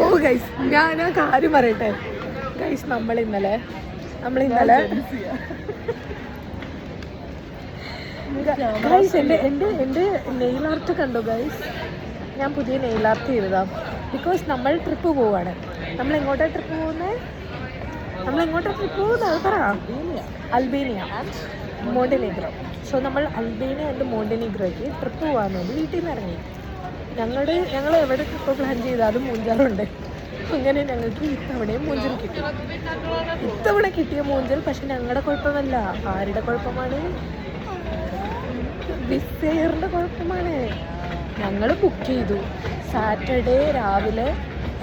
ഓ guys ഞാൻ കാര്യം പറയട്ടെ ഗൈസ്, നമ്മളിന്നലെ ഗൈസ് എൻ്റെ നെയിൽ ആർട്ട് കണ്ടോ ഗൈസ്? ഞാൻ പുതിയ നെയിൽ ആർട്ട് ചെയ്തതാ. ബിക്കോസ് നമ്മൾ ട്രിപ്പ് പോവാണ്. നമ്മൾ എങ്ങോട്ടാ ട്രിപ്പ് പോകുന്നത്? അത് പറ. Albania and Montenegro. സോ നമ്മൾ അൽബേനിയ ആൻഡ് മോണ്ടെനീഗ്രോയ്ക്ക് ട്രിപ്പ് പോകാൻ വേണ്ടി വീട്ടിൽ നിന്ന് ഇറങ്ങി. ഞങ്ങൾ എവിടെ ട്രിപ്പ് പ്ലാൻ ചെയ്താലും മൂഞ്ചാറുണ്ട്. അങ്ങനെ ഞങ്ങൾക്ക് ഇത്തവണയും മൂഞ്ചൽ കിട്ടി. ഇത്തവണ കിട്ടിയ മൂഞ്ചൽ പക്ഷെ ഞങ്ങളുടെ കുഴപ്പമല്ല. ആരുടെ കുഴപ്പമാണ്? വിസേറിൻ്റെ കുഴപ്പമാണ്. ഞങ്ങൾ ബുക്ക് ചെയ്തു. സാറ്റർഡേ രാവിലെ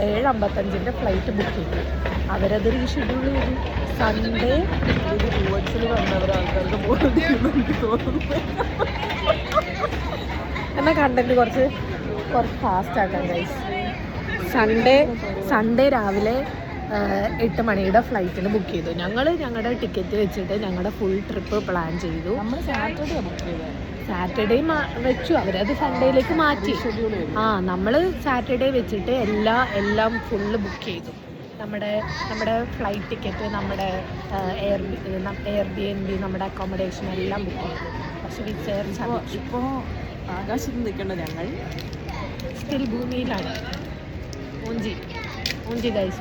7:55 ഫ്ലൈറ്റ് ബുക്ക് ചെയ്തു. അവരത് റീഷെഡ്യൂൾ ചെയ്തു. സൺഡേ എന്നാൽ കണ്ടന്റ് കുറച്ച് ഫാസ്റ്റ് ആക്കാം ഗൈസ്. സൺഡേ രാവിലെ 8 മണിയുടെ ഫ്ലൈറ്റിന് ബുക്ക് ചെയ്തു. ഞങ്ങളുടെ ടിക്കറ്റ് വെച്ചിട്ട് ഞങ്ങളുടെ ഫുൾ ട്രിപ്പ് പ്ലാൻ ചെയ്തു. നമ്മൾ സാറ്റർഡേ ബുക്ക് ചെയ്തത്. സാറ്റർഡേ വെച്ചു. അവരത് സൺഡേയിലേക്ക് മാറ്റി. നമ്മൾ സാറ്റർഡേ വെച്ചിട്ട് എല്ലാം ഫുള്ള് ബുക്ക് ചെയ്തു. നമ്മുടെ ഫ്ലൈറ്റ് ടിക്കറ്റ്, നമ്മുടെ എയർബിഎൻബി, നമ്മുടെ അക്കോമഡേഷൻ എല്ലാം ബുക്ക് ചെയ്തു. പക്ഷെ ഇപ്പോൾ ആകാശത്ത് നിൽക്കേണ്ട ഞങ്ങൾ സ്റ്റിൽ ഭൂമിയിലാണ്. മൂഞ്ചി ഗൈസ്.